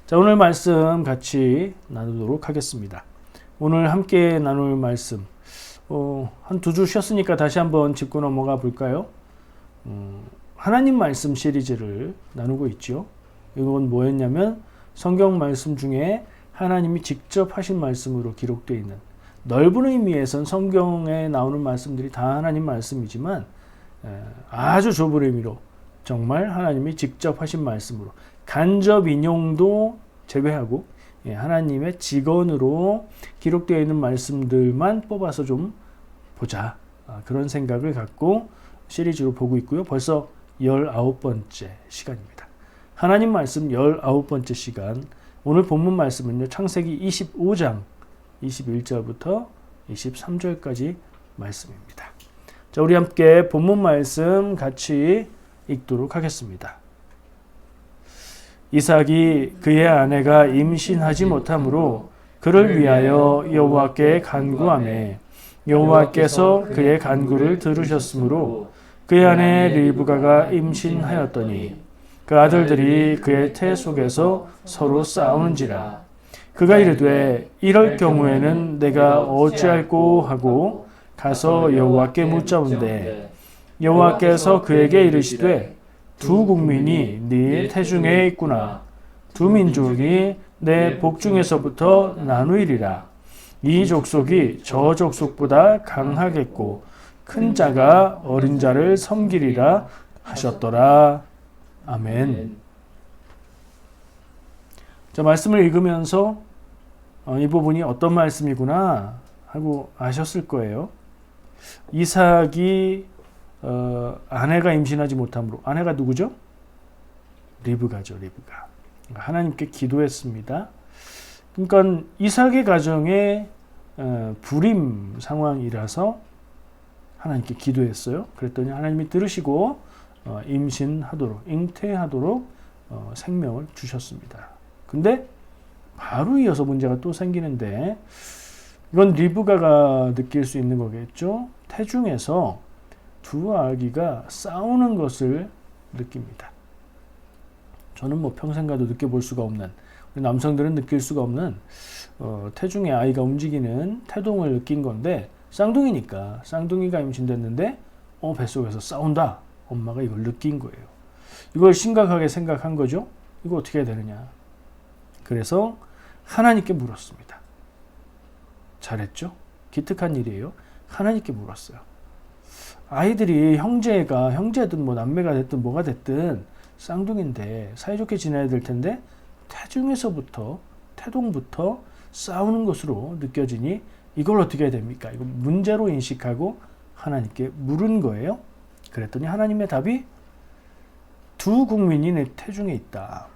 자, 오늘 말씀 같이 나누도록 하겠습니다. 오늘 함께 나눌 말씀, 한 2주 쉬었으니까 다시 한번 짚고 넘어가 볼까요? 하나님 말씀 시리즈를 나누고 있죠. 이건 뭐였냐면 성경 말씀 중에 하나님이 직접 하신 말씀으로 기록되어 있는, 넓은 의미에선 성경에 나오는 말씀들이 다 하나님 말씀이지만 아주 좁은 의미로 정말 하나님이 직접 하신 말씀으로, 간접 인용도 제외하고 하나님의 직언으로 기록되어 있는 말씀들만 뽑아서 좀 보자, 그런 생각을 갖고 시리즈로 보고 있고요. 벌써 19번째 시간입니다. 하나님 말씀 19번째 시간, 오늘 본문 말씀은요, 창세기 25장 21절부터 23절까지 말씀입니다. 자, 우리 함께 본문 말씀 같이 읽도록 하겠습니다. 이삭이 그의 아내가 임신하지 못하므로 그를 위하여 여호와께 간구하매 여호와께서 그의 간구를 들으셨으므로 그의 아내 리브가가 임신하였더니 그 아들들이 그의 태 속에서 서로 싸우는지라. 그가 이르되 이럴 경우에는 내가 어찌할꼬 하고 가서 여호와께 묻자온대 여호와께서 그에게 이르시되 두 국민이 네 태중에 있구나. 두 민족이 내 복중에서부터 나누이리라. 이 족속이 저 족속보다 강하겠고 큰 자가 어린 자를 섬기리라 하셨더라. 아멘. 자, 말씀을 읽으면서 이 부분이 어떤 말씀이구나 하고 아셨을 거예요. 이삭이 아내가 임신하지 못함으로, 아내가 누구죠? 리브가죠. 리브가 하나님께 기도했습니다. 그러니까 이삭의 가정에 불임 상황이라서 하나님께 기도했어요. 그랬더니 하나님이 들으시고 임신하도록, 잉태하도록 생명을 주셨습니다. 근데 바로 이어서 문제가 또 생기는데, 이건 리브가가 느낄 수 있는 거겠죠. 태중에서 두 아기가 싸우는 것을 느낍니다. 저는 뭐 평생 가도 느껴볼 수가 없는, 우리 남성들은 느낄 수가 없는 태중에 아이가 움직이는 태동을 느낀 건데, 쌍둥이니까 쌍둥이가 임신됐는데 뱃속에서 싸운다. 엄마가 이걸 느낀 거예요. 이걸 심각하게 생각한 거죠. 이거 어떻게 해야 되느냐. 그래서 하나님께 물었습니다. 잘했죠? 기특한 일이에요. 하나님께 물었어요. 아이들이 형제든 뭐 남매가 됐든 뭐가 됐든 쌍둥이인데 사이좋게 지내야 될 텐데 태중에서부터, 태동부터 싸우는 것으로 느껴지니 이걸 어떻게 해야 됩니까? 이거 문제로 인식하고 하나님께 물은 거예요. 그랬더니 하나님의 답이 두 국민이 내 태중에 있다.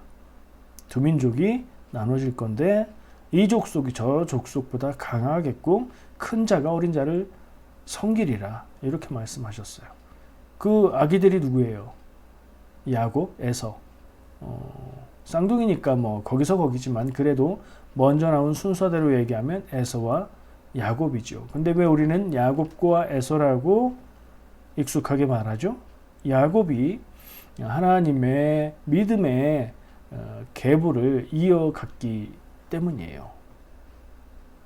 두 민족이 나눠질 건데 이 족속이 저 족속보다 강하겠고 큰 자가 어린 자를 섬기리라. 이렇게 말씀하셨어요. 그 아기들이 누구예요? 야곱, 에서. 쌍둥이니까 뭐 거기서 거기지만 그래도 먼저 나온 순서대로 얘기하면 에서와 야곱이죠. 근데 왜 우리는 야곱과 에서라고 익숙하게 말하죠? 야곱이 하나님의 믿음의 계보를 이어갔기 때문이에요.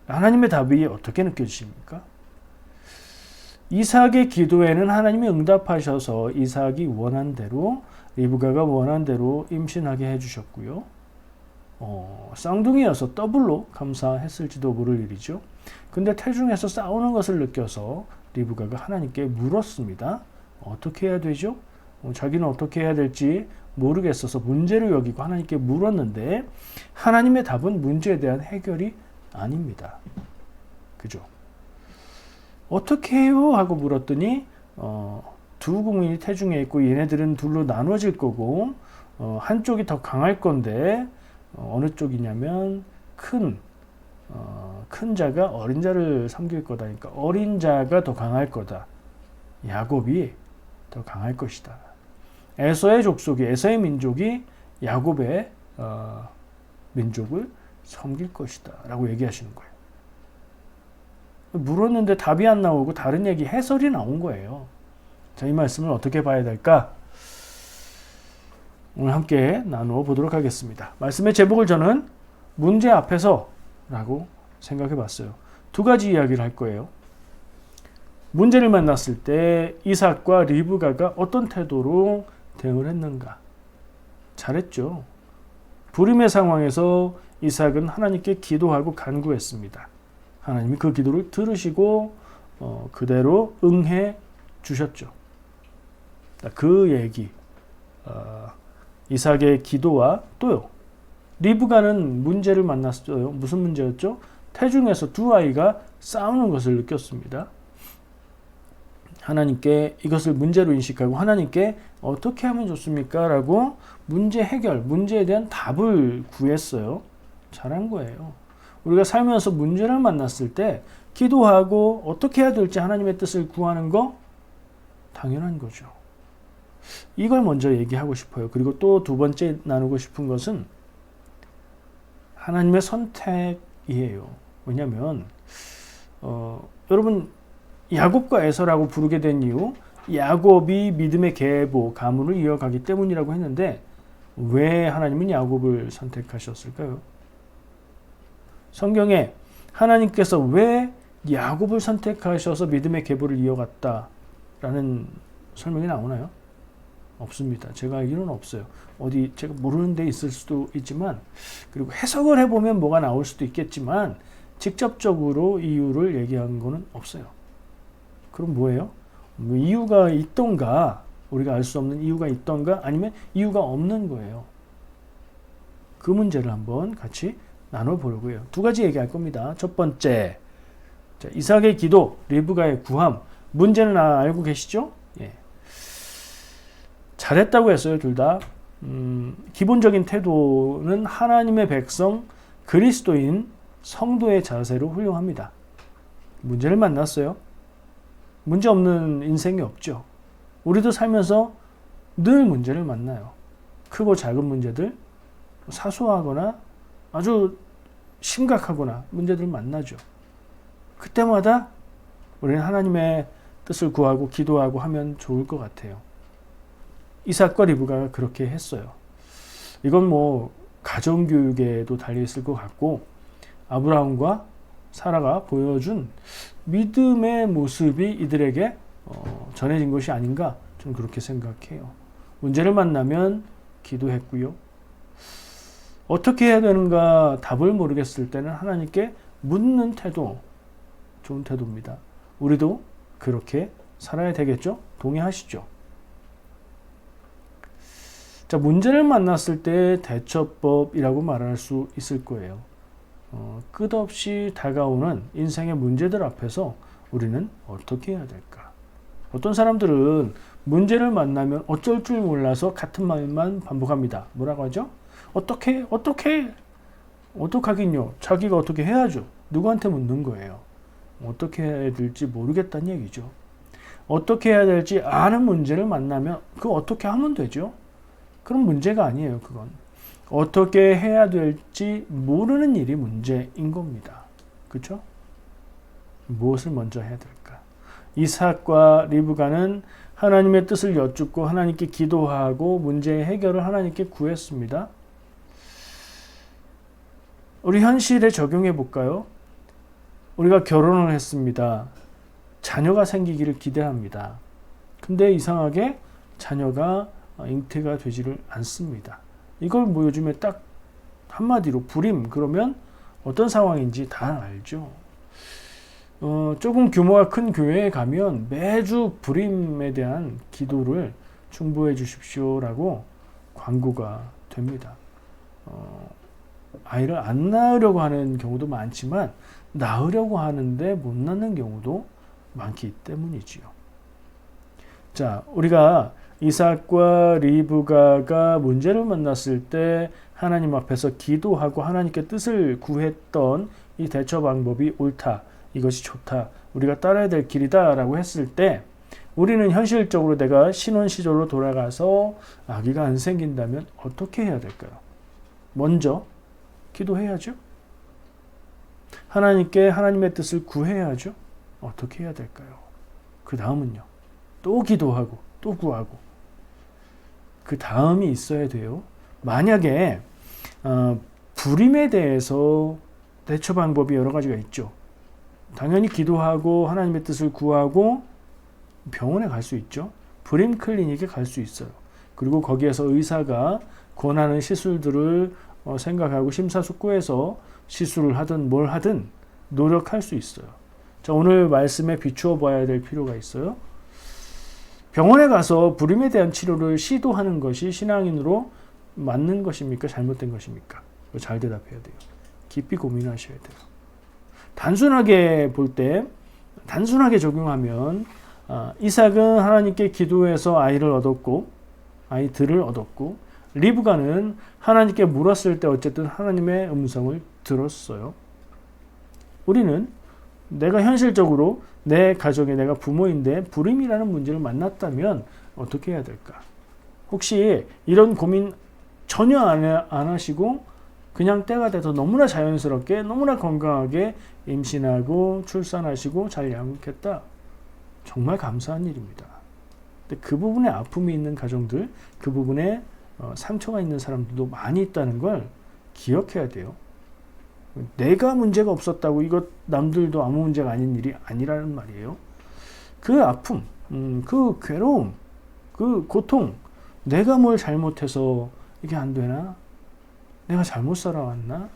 하나님의 답이 어떻게 느껴지십니까? 이삭의 기도에는 하나님이 응답하셔서 이삭이 원한 대로, 리브가가 원한 대로 임신하게 해주셨고요. 쌍둥이여서 더블로 감사했을지도 모를 일이죠. 근데 태중에서 싸우는 것을 느껴서 리브가가 하나님께 물었습니다. 어떻게 해야 되죠? 자기는 어떻게 해야 될지 모르겠어서 문제를 여기고 하나님께 물었는데 하나님의 답은 문제에 대한 해결이 아닙니다. 그죠? 어떻게 해요? 하고 물었더니 두 국민이 태중에 있고 얘네들은 둘로 나눠질 거고 한쪽이 더 강할 건데 어느 쪽이냐면 큰 자가 어린 자를 섬길 거다. 그러니까 어린 자가 더 강할 거다. 야곱이 더 강할 것이다. 에서의 족속이, 에서의 민족이 야곱의 민족을 섬길 것이다 라고 얘기하시는 거예요. 물었는데 답이 안 나오고 다른 얘기, 해설이 나온 거예요. 자, 이 말씀을 어떻게 봐야 될까? 오늘 함께 나누어 보도록 하겠습니다. 말씀의 제목을 저는 문제 앞에서 라고 생각해 봤어요. 두 가지 이야기를 할 거예요. 문제를 만났을 때 이삭과 리브가가 어떤 태도로 대응을 했는가? 잘했죠. 불임의 상황에서 이삭은 하나님께 기도하고 간구했습니다. 하나님이 그 기도를 들으시고 그대로 응해 주셨죠. 그 얘기, 이삭의 기도와 또요. 리브가는 문제를 만났어요. 무슨 문제였죠? 태중에서 두 아이가 싸우는 것을 느꼈습니다. 하나님께 이것을 문제로 인식하고 하나님께 어떻게 하면 좋습니까? 라고 문제 해결, 문제에 대한 답을 구했어요. 잘한 거예요. 우리가 살면서 문제를 만났을 때 기도하고 어떻게 해야 될지 하나님의 뜻을 구하는 거 당연한 거죠. 이걸 먼저 얘기하고 싶어요. 그리고 또 두 번째 나누고 싶은 것은 하나님의 선택이에요. 왜냐하면 여러분 야곱과 에서라고 부르게 된 이유, 야곱이 믿음의 계보, 가문을 이어가기 때문이라고 했는데 왜 하나님은 야곱을 선택하셨을까요? 성경에 하나님께서 왜 야곱을 선택하셔서 믿음의 계보를 이어갔다라는 설명이 나오나요? 없습니다. 제가 알기로는 없어요. 어디 제가 모르는 데 있을 수도 있지만, 그리고 해석을 해보면 뭐가 나올 수도 있겠지만 직접적으로 이유를 얘기한 거는 없어요. 그럼 뭐예요? 이유가 있던가, 우리가 알 수 없는 이유가 있던가, 아니면 이유가 없는 거예요. 그 문제를 한번 같이 나눠보려고 해요. 두 가지 얘기할 겁니다. 첫 번째, 이삭의 기도, 리브가의 구함. 문제는 알고 계시죠? 예. 잘했다고 했어요, 둘 다. 기본적인 태도는 하나님의 백성, 그리스도인, 성도의 자세로 훌륭합니다. 문제를 만났어요. 문제 없는 인생이 없죠. 우리도 살면서 늘 문제를 만나요. 크고 작은 문제들, 사소하거나 아주 심각하거나 문제들 만나죠. 그때마다 우리는 하나님의 뜻을 구하고 기도하고 하면 좋을 것 같아요. 이삭과 리브가가 그렇게 했어요. 이건 뭐 가정교육에도 달려있을 것 같고, 아브라함과 사라가 보여준 믿음의 모습이 이들에게 전해진 것이 아닌가, 저는 그렇게 생각해요. 문제를 만나면 기도했고요. 어떻게 해야 되는가 답을 모르겠을 때는 하나님께 묻는 태도, 좋은 태도입니다. 우리도 그렇게 살아야 되겠죠? 동의하시죠? 자, 문제를 만났을 때 대처법이라고 말할 수 있을 거예요. 끝없이 다가오는 인생의 문제들 앞에서 우리는 어떻게 해야 될까? 어떤 사람들은 문제를 만나면 어쩔 줄 몰라서 같은 말만 반복합니다. 뭐라고 하죠? 어떡하긴요. 자기가 어떻게 해야죠. 누구한테 묻는 거예요. 어떻게 해야 될지 모르겠다는 얘기죠. 어떻게 해야 될지 아는 문제를 만나면 그거 어떻게 하면 되죠? 그럼 문제가 아니에요, 그건. 어떻게 해야 될지 모르는 일이 문제인 겁니다. 그렇죠? 무엇을 먼저 해야 될까? 이삭과 리브가는 하나님의 뜻을 여쭙고 하나님께 기도하고 문제의 해결을 하나님께 구했습니다. 우리 현실에 적용해 볼까요? 우리가 결혼을 했습니다. 자녀가 생기기를 기대합니다. 근데 이상하게 자녀가 잉태가 되지를 않습니다. 이걸 뭐 요즘에 딱 한마디로 불임, 그러면 어떤 상황인지 다 알죠. 조금 규모가 큰 교회에 가면 매주 불임에 대한 기도를 중보해 주십시오라고 광고가 됩니다. 아이를 안 낳으려고 하는 경우도 많지만 낳으려고 하는데 못 낳는 경우도 많기 때문이지요. 자, 우리가 이삭과 리브가가 문제를 만났을 때 하나님 앞에서 기도하고 하나님께 뜻을 구했던 이 대처 방법이 옳다, 이것이 좋다, 우리가 따라야 될 길이다 라고 했을 때 우리는 현실적으로 내가 신혼 시절로 돌아가서 아기가 안 생긴다면 어떻게 해야 될까요? 먼저 기도해야죠. 하나님께 하나님의 뜻을 구해야죠. 어떻게 해야 될까요? 그 다음은요. 또 기도하고 또 구하고. 그 다음이 있어야 돼요. 만약에 불임에 대해서 대처 방법이 여러 가지가 있죠. 당연히 기도하고 하나님의 뜻을 구하고 병원에 갈 수 있죠. 불임 클리닉에 갈 수 있어요. 그리고 거기에서 의사가 권하는 시술들을 생각하고 심사숙고해서 시술을 하든 뭘 하든 노력할 수 있어요. 자, 오늘 말씀에 비추어 봐야 될 필요가 있어요. 병원에 가서 불임에 대한 치료를 시도하는 것이 신앙인으로 맞는 것입니까? 잘못된 것입니까? 잘 대답해야 돼요. 깊이 고민하셔야 돼요. 단순하게 볼 때, 단순하게 적용하면 이삭은 하나님께 기도해서 아이들을 얻었고 리브가는 하나님께 물었을 때 어쨌든 하나님의 음성을 들었어요. 우리는 내가 현실적으로 내 가정에 내가 부모인데 불임이라는 문제를 만났다면 어떻게 해야 될까? 혹시 이런 고민 전혀 안 하시고 그냥 때가 돼서 너무나 자연스럽게 너무나 건강하게 임신하고 출산하시고 잘 양육했다. 정말 감사한 일입니다. 근데 그 부분에 아픔이 있는 가정들, 그 부분에 상처가 있는 사람들도 많이 있다는 걸 기억해야 돼요. 내가 문제가 없었다고 이것 남들도 아무 문제가 아닌 일이 아니라는 말이에요. 그 아픔, 그 괴로움, 그 고통, 내가 뭘 잘못해서 이게 안 되나? 내가 잘못 살아왔나?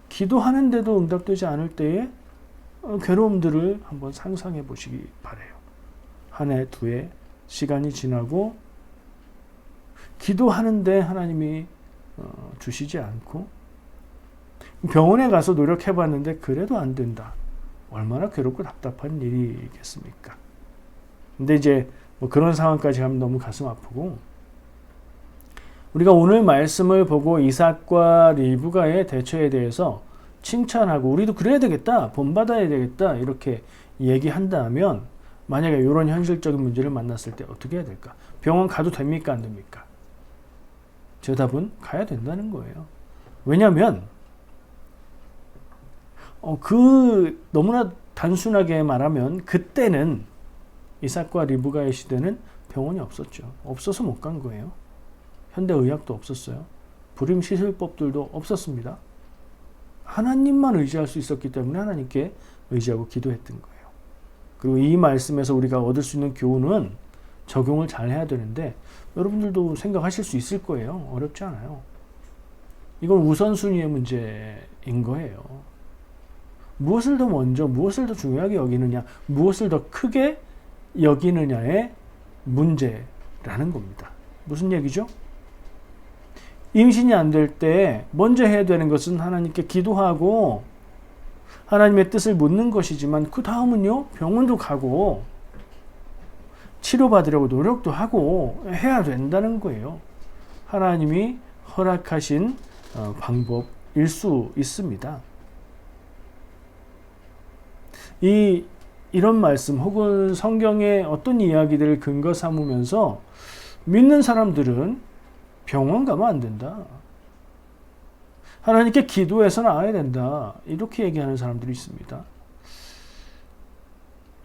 기도하는데도 응답되지 않을 때의 괴로움들을 한번 상상해 보시기 바래요. 한 해, 두 해, 시간이 지나고 기도하는데 하나님이 주시지 않고 병원에 가서 노력해 봤는데 그래도 안 된다. 얼마나 괴롭고 답답한 일이겠습니까? 근데 이제 뭐 그런 상황까지 하면 너무 가슴 아프고 우리가 오늘 말씀을 보고 이삭과 리브가의 대처에 대해서 칭찬하고 우리도 그래야 되겠다, 본받아야 되겠다 이렇게 얘기한다면 만약에 이런 현실적인 문제를 만났을 때 어떻게 해야 될까? 병원 가도 됩니까? 안 됩니까? 제 답은 가야 된다는 거예요. 왜냐하면 너무나 단순하게 말하면 그때는 이삭과 리브가의 시대는 병원이 없었죠. 없어서 못 간 거예요. 현대의학도 없었어요. 불임 시술법들도 없었습니다. 하나님만 의지할 수 있었기 때문에 하나님께 의지하고 기도했던 거예요. 그리고 이 말씀에서 우리가 얻을 수 있는 교훈은 적용을 잘 해야 되는데 여러분들도 생각하실 수 있을 거예요. 어렵지 않아요. 이건 우선순위의 문제인 거예요. 무엇을 더 먼저, 무엇을 더 중요하게 여기느냐, 무엇을 더 크게 여기느냐의 문제라는 겁니다. 무슨 얘기죠? 임신이 안 될 때 먼저 해야 되는 것은 하나님께 기도하고 하나님의 뜻을 묻는 것이지만 그 다음은요, 병원도 가고 치료받으려고 노력도 하고 해야 된다는 거예요. 하나님이 허락하신 방법일 수 있습니다. 이런 말씀 혹은 성경의 어떤 이야기들을 근거 삼으면서 믿는 사람들은 병원 가면 안 된다. 하나님께 기도해서 나아야 된다. 이렇게 얘기하는 사람들이 있습니다.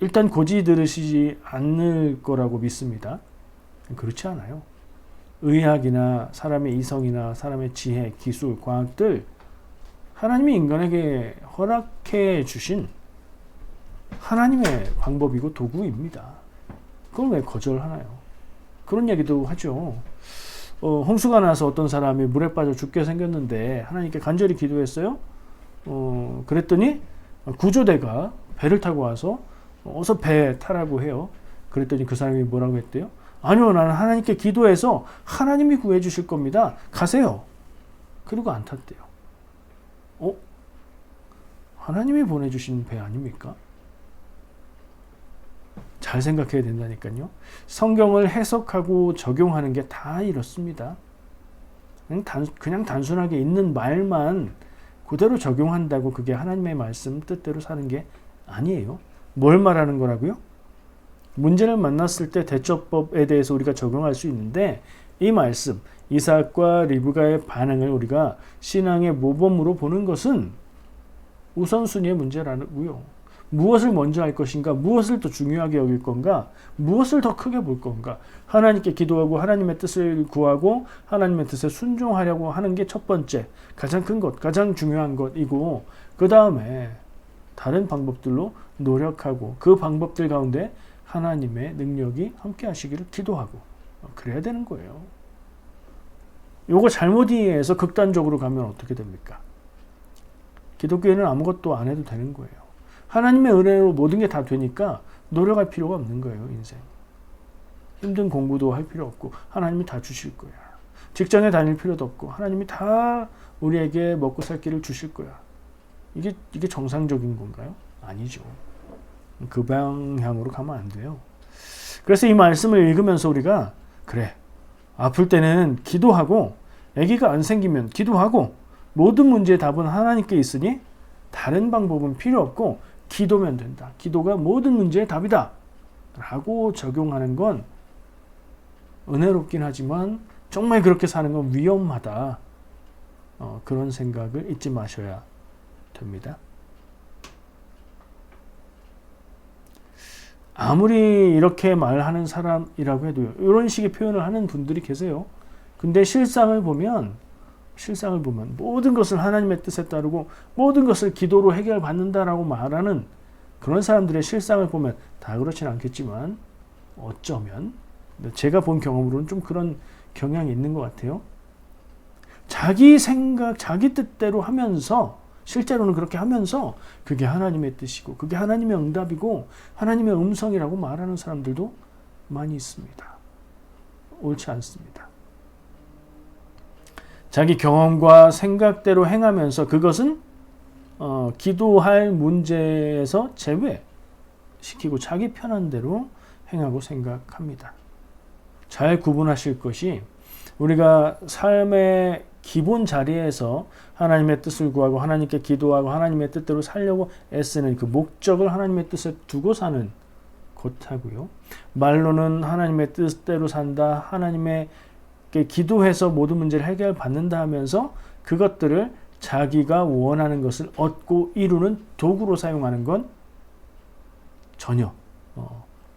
일단 고지 들으시지 않을 거라고 믿습니다. 그렇지 않아요. 의학이나 사람의 이성이나 사람의 지혜, 기술, 과학들 하나님이 인간에게 허락해 주신 하나님의 방법이고 도구입니다. 그걸 왜 거절하나요? 그런 얘기도 하죠. 홍수가 나서 어떤 사람이 물에 빠져 죽게 생겼는데 하나님께 간절히 기도했어요. 그랬더니 구조대가 배를 타고 와서 어서 배 타라고 해요. 그랬더니 그 사람이 뭐라고 했대요? 아니요, 나는 하나님께 기도해서 하나님이 구해 주실 겁니다. 가세요. 그리고 안 탔대요. 하나님이 보내주신 배 아닙니까? 잘 생각해야 된다니까요. 성경을 해석하고 적용하는 게 다 이렇습니다. 그냥 단순하게 있는 말만 그대로 적용한다고 그게 하나님의 말씀 뜻대로 사는 게 아니에요. 뭘 말하는 거라고요? 문제를 만났을 때 대처법에 대해서 우리가 적용할 수 있는데 이 말씀, 이삭과 리브가의 반응을 우리가 신앙의 모범으로 보는 것은 우선순위의 문제라고요. 무엇을 먼저 할 것인가, 무엇을 더 중요하게 여길 건가, 무엇을 더 크게 볼 건가. 하나님께 기도하고 하나님의 뜻을 구하고 하나님의 뜻에 순종하려고 하는 게 첫 번째, 가장 큰 것, 가장 중요한 것이고, 그 다음에 다른 방법들로 노력하고 그 방법들 가운데 하나님의 능력이 함께 하시기를 기도하고 그래야 되는 거예요. 요거 잘못 이해해서 극단적으로 가면 어떻게 됩니까? 기독교에는 아무것도 안 해도 되는 거예요. 하나님의 은혜로 모든 게 다 되니까 노력할 필요가 없는 거예요, 인생. 힘든 공부도 할 필요 없고 하나님이 다 주실 거야. 직장에 다닐 필요도 없고 하나님이 다 우리에게 먹고 살 길을 주실 거야. 이게 정상적인 건가요? 아니죠. 그 방향으로 가면 안 돼요. 그래서 이 말씀을 읽으면서 우리가 그래, 아플 때는 기도하고 아기가 안 생기면 기도하고 모든 문제의 답은 하나님께 있으니 다른 방법은 필요 없고 기도면 된다. 기도가 모든 문제의 답이다. 라고 적용하는 건 은혜롭긴 하지만 정말 그렇게 사는 건 위험하다. 그런 생각을 잊지 마셔야 됩니다. 아무리 이렇게 말하는 사람이라고 해도요, 이런 식의 표현을 하는 분들이 계세요. 근데 실상을 보면 모든 것을 하나님의 뜻에 따르고 모든 것을 기도로 해결받는다라고 말하는 그런 사람들의 실상을 보면 다 그렇진 않겠지만 어쩌면 제가 본 경험으로는 좀 그런 경향이 있는 것 같아요. 자기 생각, 자기 뜻대로 하면서 실제로는 그렇게 하면서 그게 하나님의 뜻이고 그게 하나님의 응답이고 하나님의 음성이라고 말하는 사람들도 많이 있습니다. 옳지 않습니다. 자기 경험과 생각대로 행하면서 그것은 기도할 문제에서 제외시키고 자기 편한 대로 행하고 생각합니다. 잘 구분하실 것이 우리가 삶의 기본 자리에서 하나님의 뜻을 구하고 하나님께 기도하고 하나님의 뜻대로 살려고 애쓰는 그 목적을 하나님의 뜻에 두고 사는 것하고요. 말로는 하나님의 뜻대로 산다, 하나님께 기도해서 모든 문제를 해결받는다 하면서 그것들을 자기가 원하는 것을 얻고 이루는 도구로 사용하는 건 전혀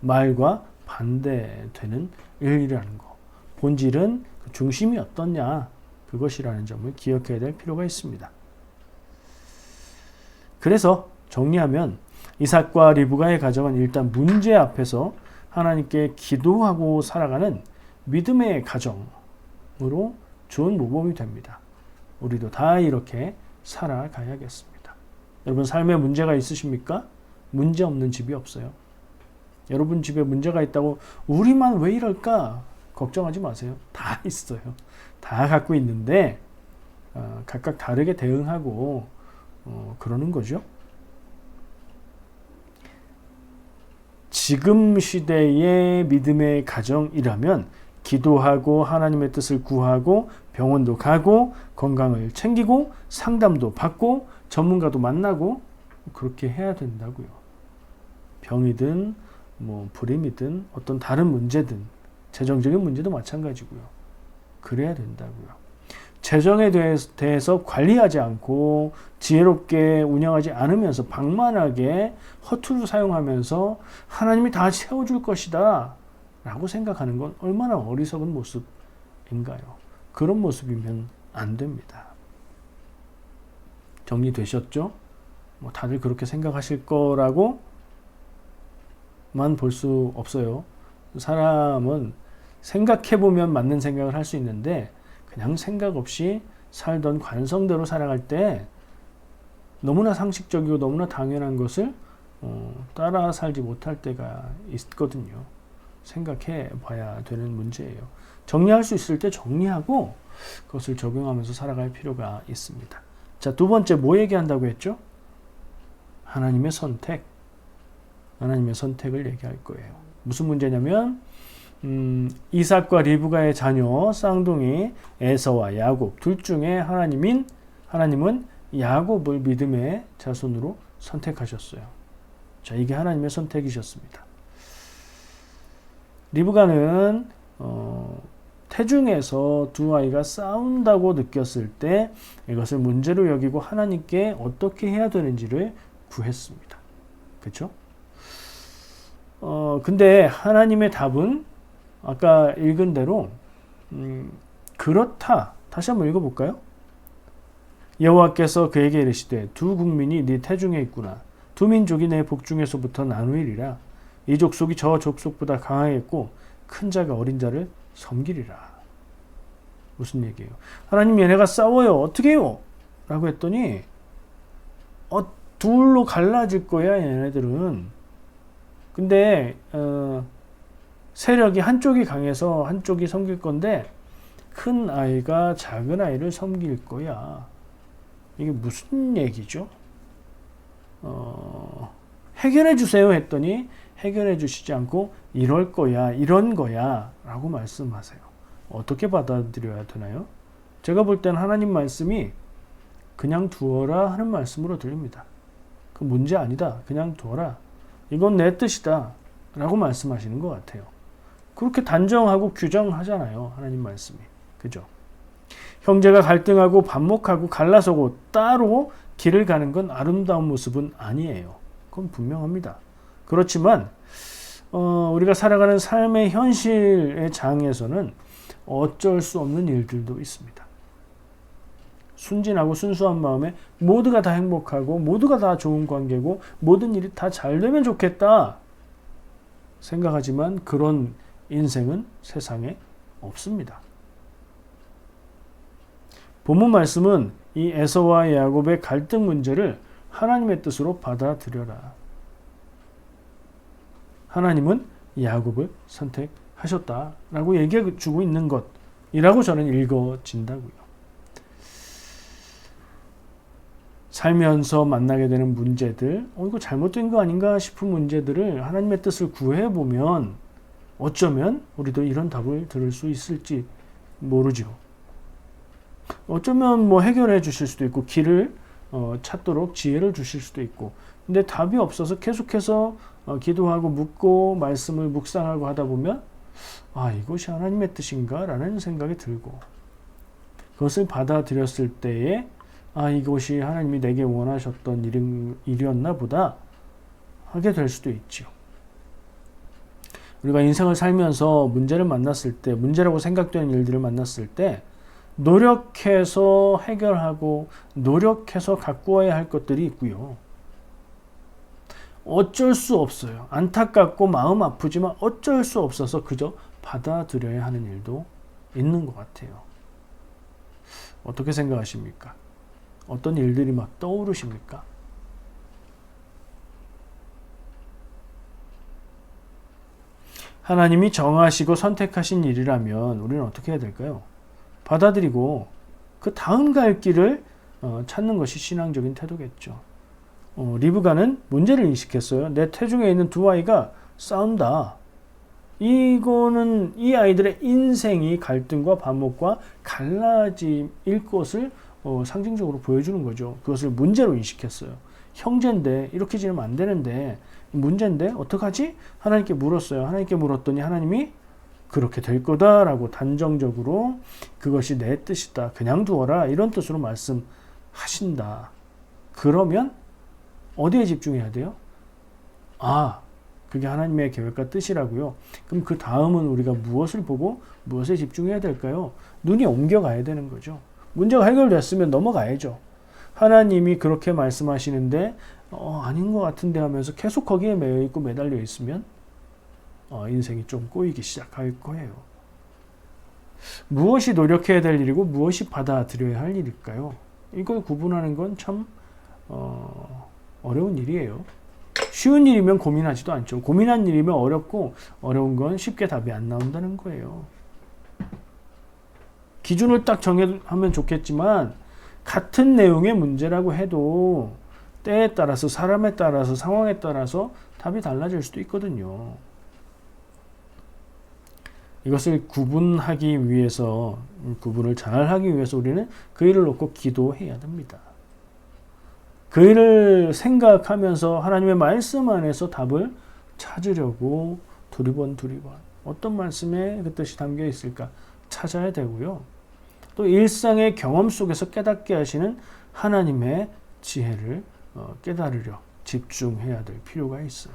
말과 반대되는 일이라는 거. 본질은 그 중심이 어떻냐, 그것이라는 점을 기억해야 될 필요가 있습니다. 그래서 정리하면 이삭과 리브가의 가정은 일단 문제 앞에서 하나님께 기도하고 살아가는 믿음의 가정으로 좋은 모범이 됩니다. 우리도 다 이렇게 살아가야겠습니다. 여러분 삶에 문제가 있으십니까? 문제 없는 집이 없어요. 여러분 집에 문제가 있다고 우리만 왜 이럴까? 걱정하지 마세요. 다 있어요. 다 갖고 있는데 각각 다르게 대응하고 그러는 거죠. 지금 시대의 믿음의 가정이라면 기도하고 하나님의 뜻을 구하고 병원도 가고 건강을 챙기고 상담도 받고 전문가도 만나고 그렇게 해야 된다고요. 병이든 불임이든 어떤 다른 문제든 재정적인 문제도 마찬가지고요. 그래야 된다고요. 재정에 대해서 관리하지 않고 지혜롭게 운영하지 않으면서 방만하게 허투루 사용하면서 하나님이 다 채워줄 것이다 라고 생각하는 건 얼마나 어리석은 모습인가요? 그런 모습이면 안 됩니다. 정리되셨죠? 다들 그렇게 생각하실 거라고만 볼 수 없어요. 사람은 생각해보면 맞는 생각을 할 수 있는데 그냥 생각 없이 살던 관성대로 살아갈 때 너무나 상식적이고 너무나 당연한 것을 따라 살지 못할 때가 있거든요. 생각해 봐야 되는 문제예요. 정리할 수 있을 때 정리하고 그것을 적용하면서 살아갈 필요가 있습니다. 자, 두 번째 뭐 얘기한다고 했죠? 하나님의 선택. 하나님의 선택을 얘기할 거예요. 무슨 문제냐면 이삭과 리브가의 자녀 쌍둥이 에서와 야곱 둘 중에 하나님은 야곱을 믿음의 자손으로 선택하셨어요. 자, 이게 하나님의 선택이셨습니다. 리브가는 태중에서 두 아이가 싸운다고 느꼈을 때 이것을 문제로 여기고 하나님께 어떻게 해야 되는지를 구했습니다. 그렇죠? 근데 하나님의 답은 아까 읽은 대로 그렇다. 다시 한번 읽어볼까요? 여호와께서 그에게 이르시되 두 국민이 네 태중에 있구나. 두 민족이 내 복중에서부터 나누이리라. 이 족속이 저 족속보다 강하겠고 큰 자가 어린 자를 섬기리라. 무슨 얘기예요? 하나님 얘네가 싸워요. 어떻게 해요? 라고 했더니 둘로 갈라질 거야 얘네들은. 근데 세력이 한쪽이 강해서 한쪽이 섬길 건데 큰 아이가 작은 아이를 섬길 거야. 이게 무슨 얘기죠? 해결해 주세요 했더니 해결해 주시지 않고 이럴 거야, 이런 거야 라고 말씀하세요. 어떻게 받아들여야 되나요? 제가 볼 땐 하나님 말씀이 그냥 두어라 하는 말씀으로 들립니다. 그 문제 아니다. 그냥 두어라. 이건 내 뜻이다 라고 말씀하시는 것 같아요. 그렇게 단정하고 규정하잖아요. 하나님 말씀이. 그죠? 형제가 갈등하고 반목하고 갈라서고 따로 길을 가는 건 아름다운 모습은 아니에요. 그건 분명합니다. 그렇지만 우리가 살아가는 삶의 현실의 장에서는 어쩔 수 없는 일들도 있습니다. 순진하고 순수한 마음에 모두가 다 행복하고 모두가 다 좋은 관계고 모든 일이 다 잘 되면 좋겠다 생각하지만 그런 인생은 세상에 없습니다. 본문 말씀은 이 에서와 야곱의 갈등 문제를 하나님의 뜻으로 받아들여라. 하나님은 야곱을 선택하셨다라고 얘기해 주고 있는 것이라고 저는 읽어진다고요. 살면서 만나게 되는 문제들, 이거 잘못된 거 아닌가 싶은 문제들을 하나님의 뜻을 구해보면 어쩌면 우리도 이런 답을 들을 수 있을지 모르죠. 어쩌면 뭐 해결해 주실 수도 있고 길을 찾도록 지혜를 주실 수도 있고 근데 답이 없어서 계속해서 기도하고 묻고 말씀을 묵상하고 하다 보면 이것이 하나님의 뜻인가? 라는 생각이 들고 그것을 받아들였을 때에 이것이 하나님이 내게 원하셨던 일이었나 보다 하게 될 수도 있죠. 우리가 인생을 살면서 문제를 만났을 때 문제라고 생각되는 일들을 만났을 때 노력해서 해결하고 노력해서 가꾸어야 할 것들이 있고요. 어쩔 수 없어요. 안타깝고 마음 아프지만 어쩔 수 없어서 그저 받아들여야 하는 일도 있는 것 같아요. 어떻게 생각하십니까? 어떤 일들이 막 떠오르십니까? 하나님이 정하시고 선택하신 일이라면 우리는 어떻게 해야 될까요? 받아들이고 그 다음 갈 길을 찾는 것이 신앙적인 태도겠죠. 리브가는 문제를 인식했어요. 내 태중에 있는 두 아이가 싸운다. 이거는 이 아이들의 인생이 갈등과 반목과 갈라짐일 것을 상징적으로 보여주는 거죠. 그것을 문제로 인식했어요. 형제인데 이렇게 지내면 안 되는데 문제인데 어떡하지? 하나님께 물었어요. 하나님께 물었더니 하나님이 그렇게 될 거다라고 단정적으로 그것이 내 뜻이다. 그냥 두어라. 이런 뜻으로 말씀하신다. 그러면 어디에 집중해야 돼요? 그게 하나님의 계획과 뜻이라고요. 그럼 그 다음은 우리가 무엇을 보고 무엇에 집중해야 될까요? 눈이 옮겨가야 되는 거죠. 문제가 해결됐으면 넘어가야죠. 하나님이 그렇게 말씀하시는데 아닌 것 같은데 하면서 계속 거기에 매여 있고 매달려 있으면 인생이 좀 꼬이기 시작할 거예요. 무엇이 노력해야 될 일이고 무엇이 받아들여야 할 일일까요? 이걸 구분하는 건 참 어려운 일이에요. 쉬운 일이면 고민하지도 않죠. 고민한 일이면 어렵고 어려운 건 쉽게 답이 안 나온다는 거예요. 기준을 딱 정하면 좋겠지만 같은 내용의 문제라고 해도 때에 따라서 사람에 따라서 상황에 따라서 답이 달라질 수도 있거든요. 이것을 구분하기 위해서 구분을 잘 하기 위해서 우리는 그 일을 놓고 기도해야 됩니다. 그 일을 생각하면서 하나님의 말씀 안에서 답을 찾으려고 두리번 어떤 말씀에 그 뜻이 담겨 있을까 찾아야 되고요. 또 일상의 경험 속에서 깨닫게 하시는 하나님의 지혜를 깨달으려 집중해야 될 필요가 있어요.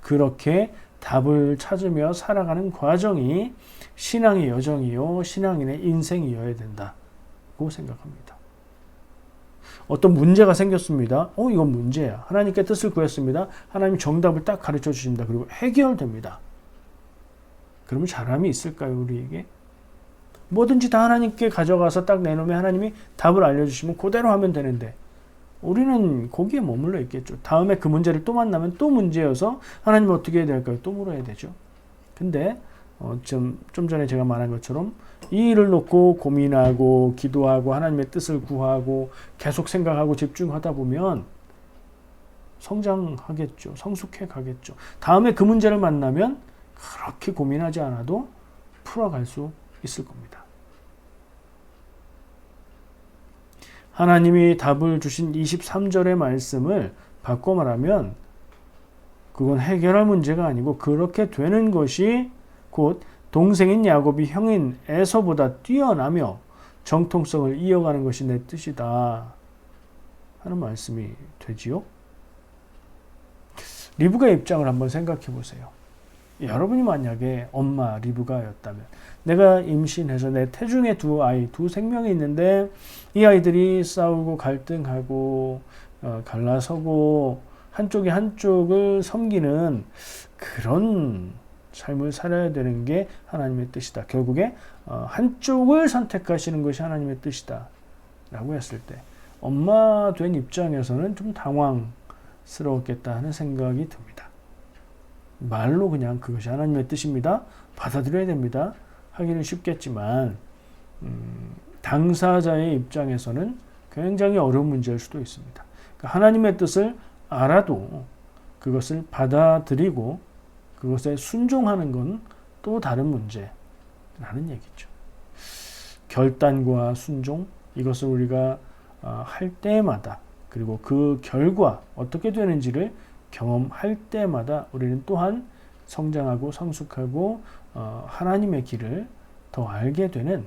그렇게 답을 찾으며 살아가는 과정이 신앙의 여정이요, 신앙인의 인생이어야 된다고 생각합니다. 어떤 문제가 생겼습니다. 이건 문제야. 하나님께 뜻을 구했습니다. 하나님 정답을 딱 가르쳐 주십니다. 그리고 해결됩니다. 그러면 잘함이 있을까요, 우리에게? 뭐든지 다 하나님께 가져가서 딱 내놓으면 하나님이 답을 알려주시면 그대로 하면 되는데 우리는 거기에 머물러 있겠죠. 다음에 그 문제를 또 만나면 또 문제여서 하나님 어떻게 해야 될까요? 또 물어야 되죠. 근데 좀 전에 제가 말한 것처럼 이 일을 놓고 고민하고 기도하고 하나님의 뜻을 구하고 계속 생각하고 집중하다 보면 성장하겠죠. 성숙해 가겠죠. 다음에 그 문제를 만나면 그렇게 고민하지 않아도 풀어갈 수 있을 겁니다. 하나님이 답을 주신 23절의 말씀을 바꿔 말하면 그건 해결할 문제가 아니고 그렇게 되는 것이 곧 동생인 야곱이 형인 에서보다 뛰어나며 정통성을 이어가는 것이 내 뜻이다 하는 말씀이 되지요. 리브가의 입장을 한번 생각해 보세요. 여러분이 만약에 엄마 리브가였다면 내가 임신해서 내 태중에 두 생명이 있는데 이 아이들이 싸우고 갈등하고 갈라서고 한쪽이 한쪽을 섬기는 그런 삶을 살아야 되는 게 하나님의 뜻이다. 결국에 한쪽을 선택하시는 것이 하나님의 뜻이다 라고 했을 때 엄마 된 입장에서는 좀 당황스러웠겠다 하는 생각이 듭니다. 말로 그냥 그것이 하나님의 뜻입니다. 받아들여야 됩니다. 하기는 쉽겠지만 당사자의 입장에서는 굉장히 어려운 문제일 수도 있습니다. 그러니까 하나님의 뜻을 알아도 그것을 받아들이고 그것에 순종하는 건 또 다른 문제라는 얘기죠. 결단과 순종 이것을 우리가 할 때마다 그리고 그 결과 어떻게 되는지를 경험할 때마다 우리는 또한 성장하고 성숙하고 하나님의 길을 더 알게 되는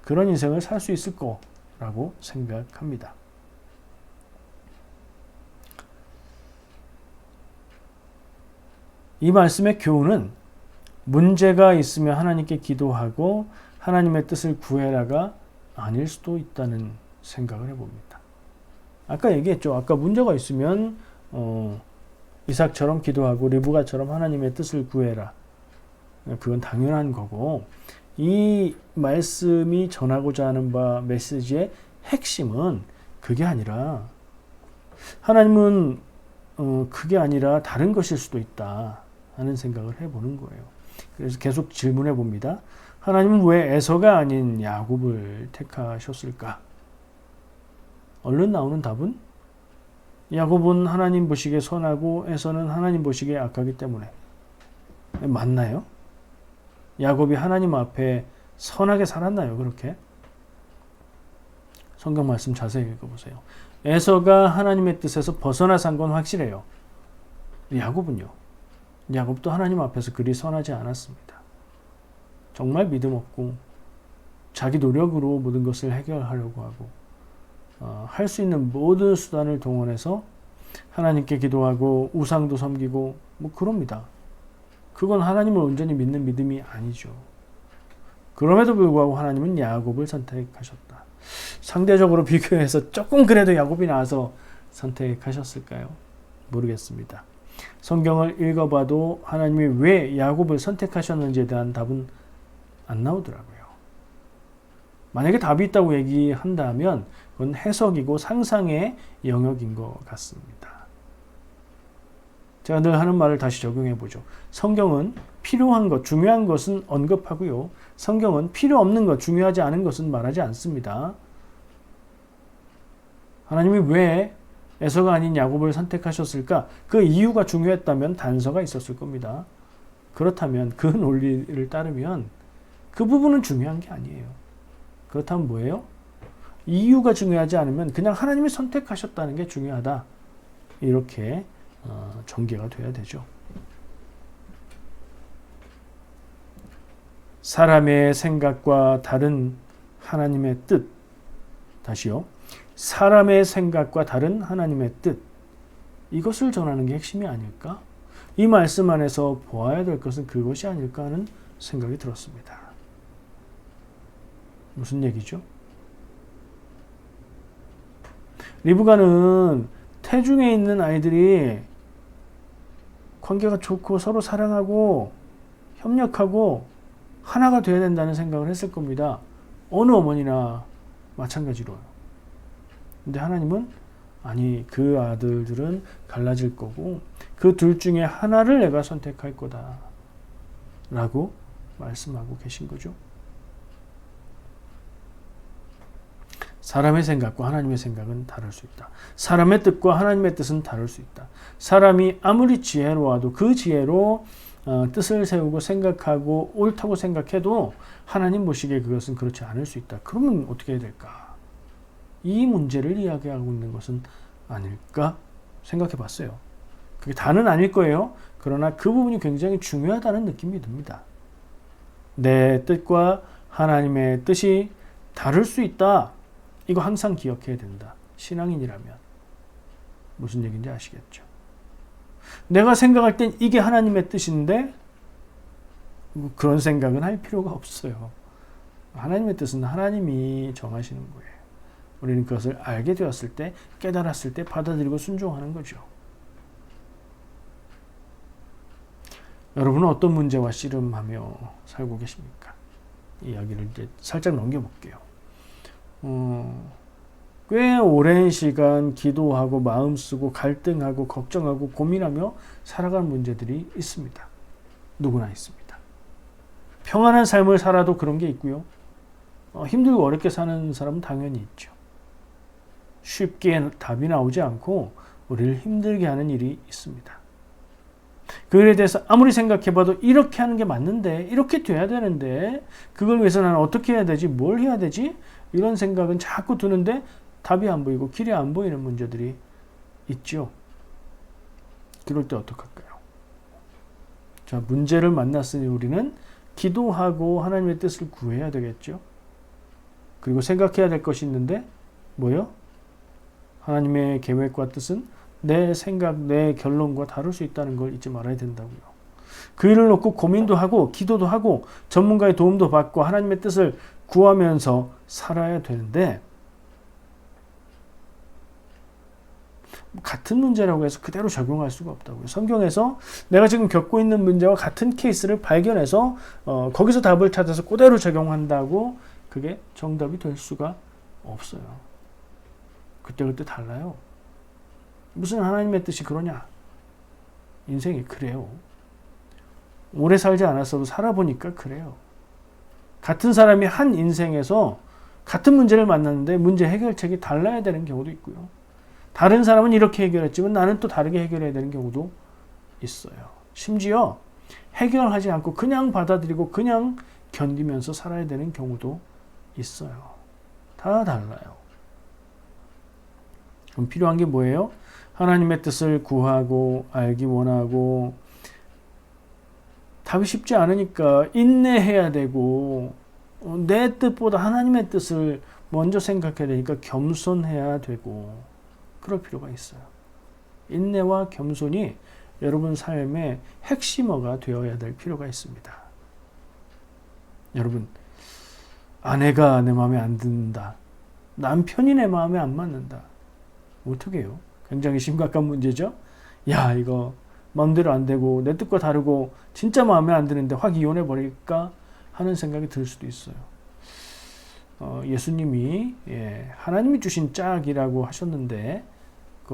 그런 인생을 살 수 있을 거라고 생각합니다. 이 말씀의 교훈은 문제가 있으면 하나님께 기도하고 하나님의 뜻을 구해라가 아닐 수도 있다는 생각을 해봅니다. 아까 얘기했죠. 아까 문제가 있으면 이삭처럼 기도하고 리브가처럼 하나님의 뜻을 구해라. 그건 당연한 거고 이 말씀이 전하고자 하는 바 메시지의 핵심은 그게 아니라 하나님은 그게 아니라 다른 것일 수도 있다 하는 생각을 해보는 거예요. 그래서 계속 질문해 봅니다. 하나님은 왜 에서가 아닌 야곱을 택하셨을까? 얼른 나오는 답은 야곱은 하나님 보시기에 선하고 에서는 하나님 보시기에 악하기 때문에. 맞나요? 야곱이 하나님 앞에 선하게 살았나요? 그렇게? 성경 말씀 자세히 읽어보세요. 에서가 하나님의 뜻에서 벗어나 산 건 확실해요. 야곱은요? 야곱도 하나님 앞에서 그리 선하지 않았습니다. 정말 믿음 없고 자기 노력으로 모든 것을 해결하려고 하고 할 수 있는 모든 수단을 동원해서 하나님께 기도하고 우상도 섬기고 그럽니다. 그건 하나님을 온전히 믿는 믿음이 아니죠. 그럼에도 불구하고 하나님은 야곱을 선택하셨다. 상대적으로 비교해서 조금 그래도 야곱이 나아서 선택하셨을까요? 모르겠습니다. 성경을 읽어봐도 하나님이 왜 야곱을 선택하셨는지에 대한 답은 안 나오더라고요. 만약에 답이 있다고 얘기한다면 그건 해석이고 상상의 영역인 것 같습니다. 제가 늘 하는 말을 다시 적용해 보죠. 성경은 필요한 것, 중요한 것은 언급하고요. 성경은 필요 없는 것, 중요하지 않은 것은 말하지 않습니다. 하나님이 왜 에서가 아닌 야곱을 선택하셨을까? 그 이유가 중요했다면 단서가 있었을 겁니다. 그렇다면 그 논리를 따르면 그 부분은 중요한 게 아니에요. 그렇다면 뭐예요? 이유가 중요하지 않으면 그냥 하나님이 선택하셨다는 게 중요하다. 이렇게 전개가 돼야 되죠. 사람의 생각과 다른 하나님의 뜻. 다시요. 사람의 생각과 다른 하나님의 뜻. 이것을 전하는 게 핵심이 아닐까? 이 말씀 안에서 보아야 될 것은 그것이 아닐까 하는 생각이 들었습니다. 무슨 얘기죠? 리브가는 태중에 있는 아이들이 관계가 좋고 서로 사랑하고 협력하고 하나가 되어야 된다는 생각을 했을 겁니다. 어느 어머니나 마찬가지로요. 근데 하나님은 아니, 그 아들들은 갈라질 거고 그 둘 중에 하나를 내가 선택할 거다 라고 말씀하고 계신 거죠. 사람의 생각과 하나님의 생각은 다를 수 있다. 사람의 뜻과 하나님의 뜻은 다를 수 있다. 사람이 아무리 지혜로워도 그 지혜로 뜻을 세우고 생각하고 옳다고 생각해도 하나님 보시기에 그것은 그렇지 않을 수 있다. 그러면 어떻게 해야 될까? 이 문제를 이야기하고 있는 것은 아닐까 생각해 봤어요. 그게 다는 아닐 거예요. 그러나 그 부분이 굉장히 중요하다는 느낌이 듭니다. 내 뜻과 하나님의 뜻이 다를 수 있다. 이거 항상 기억해야 된다. 신앙인이라면. 무슨 얘기인지 아시겠죠? 내가 생각할 땐 이게 하나님의 뜻인데 그런 생각은 할 필요가 없어요. 하나님의 뜻은 하나님이 정하시는 거예요. 우리는 그것을 알게 되었을 때, 깨달았을 때 받아들이고 순종하는 거죠. 여러분은 어떤 문제와 씨름하며 살고 계십니까? 이야기를 이제 살짝 넘겨볼게요. 꽤 오랜 시간 기도하고 마음 쓰고 갈등하고 걱정하고 고민하며 살아가는 문제들이 있습니다. 누구나 있습니다. 평안한 삶을 살아도 그런 게 있고요. 힘들고 어렵게 사는 사람은 당연히 있죠. 쉽게 답이 나오지 않고 우리를 힘들게 하는 일이 있습니다. 그에 대해서 아무리 생각해봐도 이렇게 하는 게 맞는데, 이렇게 돼야 되는데, 그걸 위해서 나는 어떻게 해야 되지? 뭘 해야 되지? 이런 생각은 자꾸 드는데 답이 안 보이고 길이 안 보이는 문제들이 있죠. 그럴 때 어떡할까요? 자, 문제를 만났으니 우리는 기도하고 하나님의 뜻을 구해야 되겠죠. 그리고 생각해야 될 것이 있는데 뭐요? 하나님의 계획과 뜻은 내 생각, 내 결론과 다를 수 있다는 걸 잊지 말아야 된다고요. 그 일을 놓고 고민도 하고 기도도 하고 전문가의 도움도 받고 하나님의 뜻을 구하면서 살아야 되는데 같은 문제라고 해서 그대로 적용할 수가 없다고요. 성경에서 내가 지금 겪고 있는 문제와 같은 케이스를 발견해서 거기서 답을 찾아서 그대로 적용한다고 그게 정답이 될 수가 없어요. 그때그때 달라요. 무슨 하나님의 뜻이 그러냐? 인생이 그래요. 오래 살지 않았어도 살아보니까 그래요. 같은 사람이 한 인생에서 같은 문제를 만났는데 문제 해결책이 달라야 되는 경우도 있고요. 다른 사람은 이렇게 해결했지만 나는 또 다르게 해결해야 되는 경우도 있어요. 심지어 해결하지 않고 그냥 받아들이고 그냥 견디면서 살아야 되는 경우도 있어요. 다 달라요. 그럼 필요한 게 뭐예요? 하나님의 뜻을 구하고 알기 원하고 답이 쉽지 않으니까 인내해야 되고 내 뜻보다 하나님의 뜻을 먼저 생각해야 되니까 겸손해야 되고 그럴 필요가 있어요. 인내와 겸손이 여러분 삶의 핵심어가 되어야 될 필요가 있습니다. 여러분, 아내가 내 마음에 안 든다. 남편이 내 마음에 안 맞는다. 어떻게 해요? 굉장히 심각한 문제죠. 야, 이거 마음대로 안 되고 내 뜻과 다르고 진짜 마음에 안 드는데 확 이혼해 버릴까 하는 생각이 들 수도 있어요. 예수님이 하나님이 주신 짝이라고 하셨는데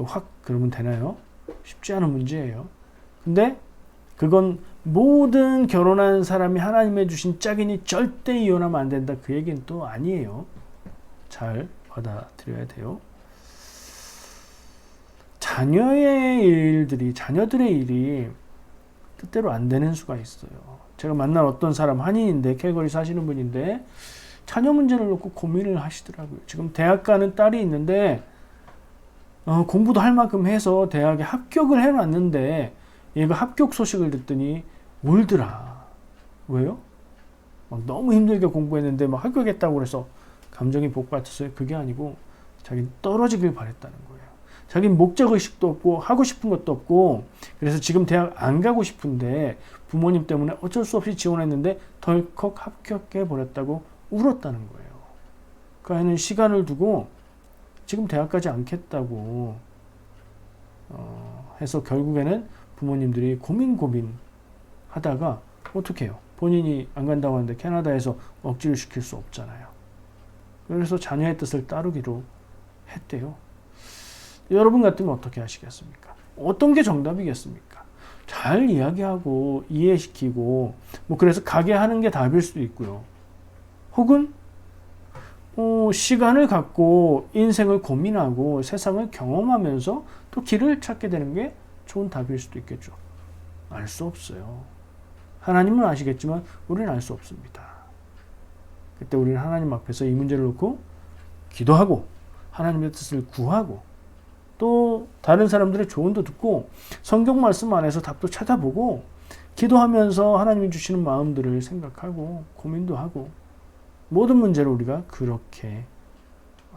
확 그러면 되나요? 쉽지 않은 문제예요. 근데 그건 모든 결혼한 사람이 하나님의 주신 짝이니 절대 이혼하면 안 된다. 그 얘기는 또 아니에요. 잘 받아들여야 돼요. 자녀들의 일이 뜻대로 안 되는 수가 있어요. 제가 만난 어떤 사람, 한인인데, 캘거리 사시는 분인데, 자녀 문제를 놓고 고민을 하시더라고요. 지금 대학 가는 딸이 있는데, 공부도 할 만큼 해서 대학에 합격을 해놨는데, 얘가 합격 소식을 듣더니 울더라. 왜요? 막 너무 힘들게 공부했는데, 막 합격했다고 그래서 감정이 복받쳤어요. 그게 아니고, 자기는 떨어지길 바랬다는 거예요. 자기 목적의식도 없고 하고 싶은 것도 없고 그래서 지금 대학 안 가고 싶은데 부모님 때문에 어쩔 수 없이 지원했는데 덜컥 합격해 버렸다고 울었다는 거예요. 그 아이는 시간을 두고 지금 대학 가지 않겠다고 해서 결국에는 부모님들이 고민 하다가 어떻게 해요? 본인이 안 간다고 하는데 캐나다에서 억지를 시킬 수 없잖아요. 그래서 자녀의 뜻을 따르기로 했대요. 여러분 같으면 어떻게 하시겠습니까? 어떤 게 정답이겠습니까? 잘 이야기하고 이해시키고 그래서 가게 하는 게 답일 수도 있고요. 혹은 시간을 갖고 인생을 고민하고 세상을 경험하면서 또 길을 찾게 되는 게 좋은 답일 수도 있겠죠. 알 수 없어요. 하나님은 아시겠지만 우리는 알 수 없습니다. 그때 우리는 하나님 앞에서 이 문제를 놓고 기도하고 하나님의 뜻을 구하고 또 다른 사람들의 조언도 듣고 성경 말씀 안에서 답도 찾아보고 기도하면서 하나님이 주시는 마음들을 생각하고 고민도 하고 모든 문제를 우리가 그렇게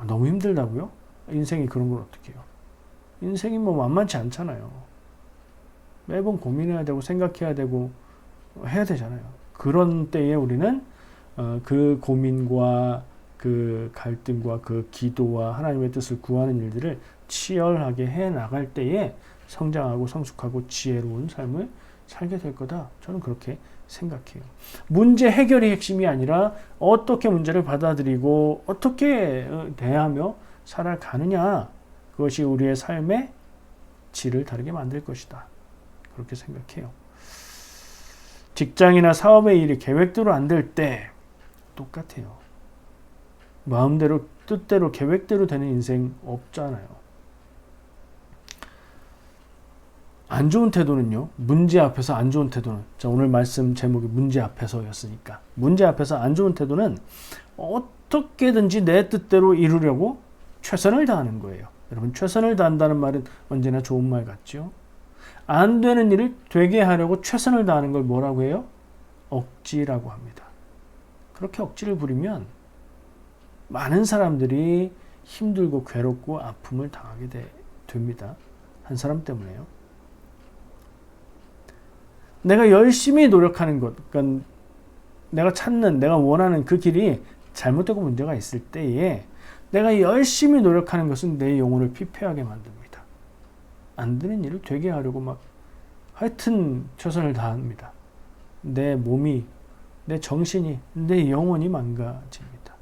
너무 힘들다고요? 인생이 그런 걸 어떻게 해요? 인생이 만만치 않잖아요. 매번 고민해야 되고 생각해야 되고 해야 되잖아요. 그런 때에 우리는 그 고민과 그 갈등과 그 기도와 하나님의 뜻을 구하는 일들을 치열하게 해 나갈 때에 성장하고 성숙하고 지혜로운 삶을 살게 될 거다. 저는 그렇게 생각해요. 문제 해결이 핵심이 아니라 어떻게 문제를 받아들이고 어떻게 대하며 살아가느냐, 그것이 우리의 삶의 질을 다르게 만들 것이다. 그렇게 생각해요. 직장이나 사업의 일이 계획대로 안 될 때 똑같아요. 마음대로 뜻대로 계획대로 되는 인생 없잖아요. 안 좋은 태도는요. 문제 앞에서 안 좋은 태도는, 자, 오늘 말씀 제목이 문제 앞에서였으니까 문제 앞에서 안 좋은 태도는 어떻게든지 내 뜻대로 이루려고 최선을 다하는 거예요. 여러분, 최선을 다한다는 말은 언제나 좋은 말 같죠? 안 되는 일을 되게 하려고 최선을 다하는 걸 뭐라고 해요? 억지라고 합니다. 그렇게 억지를 부리면 많은 사람들이 힘들고 괴롭고 아픔을 당하게 됩니다. 한 사람 때문에요. 내가 열심히 노력하는 것, 그러니까 내가 찾는, 내가 원하는 그 길이 잘못되고 문제가 있을 때에 내가 열심히 노력하는 것은 내 영혼을 피폐하게 만듭니다. 안 되는 일을 되게 하려고 하여튼 최선을 다합니다. 내 몸이, 내 정신이, 내 영혼이 망가집니다.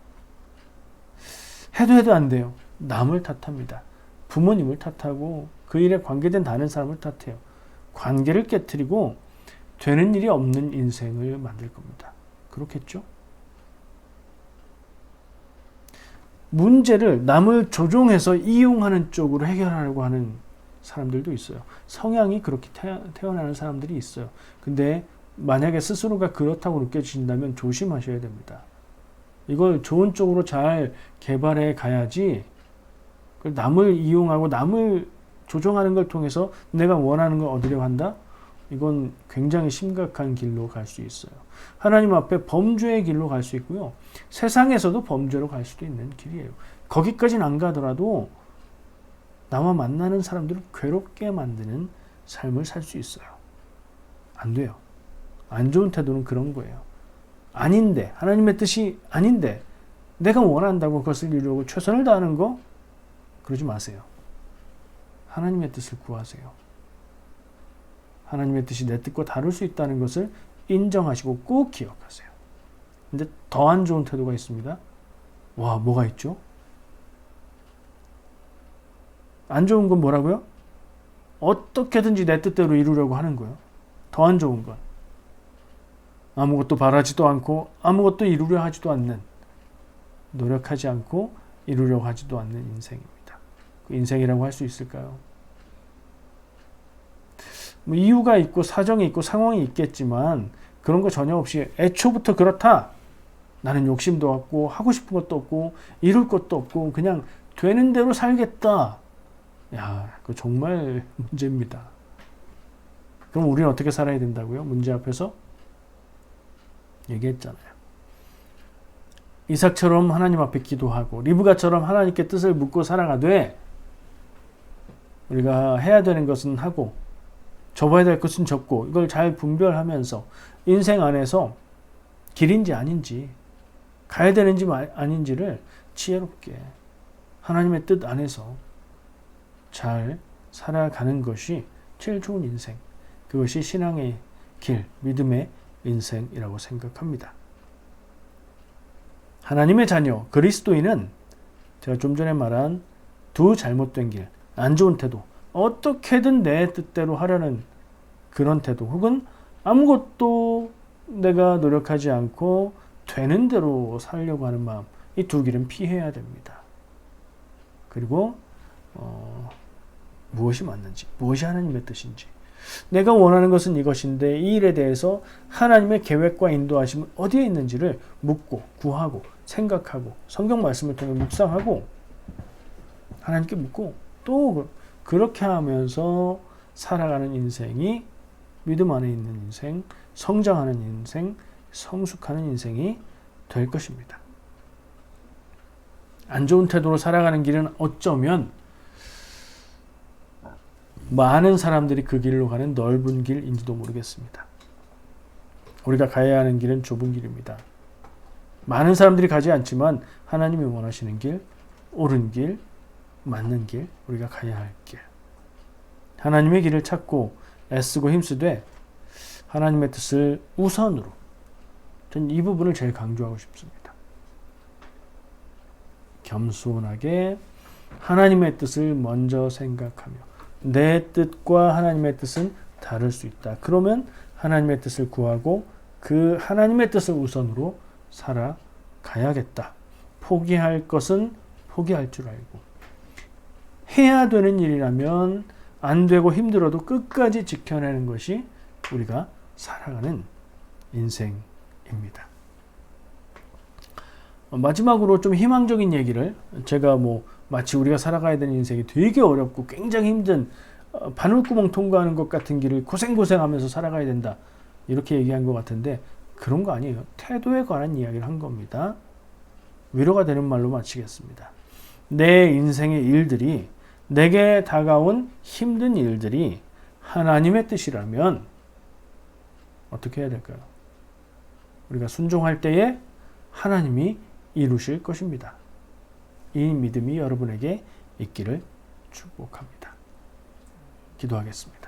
해도 안 돼요. 남을 탓합니다. 부모님을 탓하고 그 일에 관계된 다른 사람을 탓해요. 관계를 깨트리고 되는 일이 없는 인생을 만들 겁니다. 그렇겠죠? 문제를 남을 조종해서 이용하는 쪽으로 해결하려고 하는 사람들도 있어요. 성향이 그렇게 태어나는 사람들이 있어요. 근데 만약에 스스로가 그렇다고 느껴지신다면 조심하셔야 됩니다. 이걸 좋은 쪽으로 잘 개발해 가야지 남을 이용하고 남을 조종하는 걸 통해서 내가 원하는 걸 얻으려고 한다? 이건 굉장히 심각한 길로 갈 수 있어요. 하나님 앞에 범죄의 길로 갈 수 있고요. 세상에서도 범죄로 갈 수도 있는 길이에요. 거기까지는 안 가더라도 나와 만나는 사람들을 괴롭게 만드는 삶을 살 수 있어요. 안 돼요. 안 좋은 태도는 그런 거예요. 아닌데, 하나님의 뜻이 아닌데 내가 원한다고 그것을 이루려고 최선을 다하는 거? 그러지 마세요. 하나님의 뜻을 구하세요. 하나님의 뜻이 내 뜻과 다를 수 있다는 것을 인정하시고 꼭 기억하세요. 근데 더 안 좋은 태도가 있습니다. 와, 뭐가 있죠? 안 좋은 건 뭐라고요? 어떻게든지 내 뜻대로 이루려고 하는 거예요. 더 안 좋은 건 아무것도 바라지도 않고 아무것도 이루려 하지도 않는, 노력하지 않고 이루려고 하지도 않는 인생입니다. 그 인생이라고 할 수 있을까요? 이유가 있고 사정이 있고 상황이 있겠지만 그런 거 전혀 없이 애초부터 그렇다. 나는 욕심도 없고 하고 싶은 것도 없고 이룰 것도 없고 그냥 되는 대로 살겠다. 야, 그거 정말 문제입니다. 그럼 우리는 어떻게 살아야 된다고요? 문제 앞에서 얘기했잖아요. 이삭처럼 하나님 앞에 기도하고 리브가처럼 하나님께 뜻을 묻고 살아가되 우리가 해야 되는 것은 하고 접어야 될 것은 접고 이걸 잘 분별하면서 인생 안에서 길인지 아닌지 가야 되는지 아닌지를 지혜롭게 하나님의 뜻 안에서 잘 살아가는 것이 제일 좋은 인생, 그것이 신앙의 길, 믿음의 인생이라고 생각합니다. 하나님의 자녀, 그리스도인은 제가 좀 전에 말한 두 잘못된 길, 안 좋은 태도, 어떻게든 내 뜻대로 하려는 그런 태도, 혹은 아무것도 내가 노력하지 않고 되는 대로 살려고 하는 마음, 이 두 길은 피해야 됩니다. 그리고 무엇이 맞는지, 무엇이 하나님의 뜻인지, 내가 원하는 것은 이것인데 이 일에 대해서 하나님의 계획과 인도하심은 어디에 있는지를 묻고 구하고 생각하고 성경 말씀을 통해 묵상하고 하나님께 묻고 또 그렇게 하면서 살아가는 인생이 믿음 안에 있는 인생, 성장하는 인생, 성숙하는 인생이 될 것입니다. 안 좋은 태도로 살아가는 길은 어쩌면 많은 사람들이 그 길로 가는 넓은 길인지도 모르겠습니다. 우리가 가야 하는 길은 좁은 길입니다. 많은 사람들이 가지 않지만 하나님이 원하시는 길, 옳은 길, 맞는 길, 우리가 가야 할 길. 하나님의 길을 찾고 애쓰고 힘쓰되 하나님의 뜻을 우선으로, 전 이 부분을 제일 강조하고 싶습니다. 겸손하게 하나님의 뜻을 먼저 생각하며 내 뜻과 하나님의 뜻은 다를 수 있다. 그러면 하나님의 뜻을 구하고 그 하나님의 뜻을 우선으로 살아가야겠다. 포기할 것은 포기할 줄 알고 해야 되는 일이라면 안 되고 힘들어도 끝까지 지켜내는 것이 우리가 살아가는 인생입니다. 마지막으로 좀 희망적인 얘기를, 제가 마치 우리가 살아가야 되는 인생이 되게 어렵고 굉장히 힘든 바늘구멍 통과하는 것 같은 길을 고생하면서 살아가야 된다 이렇게 얘기한 것 같은데 그런 거 아니에요. 태도에 관한 이야기를 한 겁니다. 위로가 되는 말로 마치겠습니다. 내 인생의 일들이, 내게 다가온 힘든 일들이 하나님의 뜻이라면 어떻게 해야 될까요? 우리가 순종할 때에 하나님이 이루실 것입니다. 이 믿음이 여러분에게 있기를 축복합니다. 기도하겠습니다.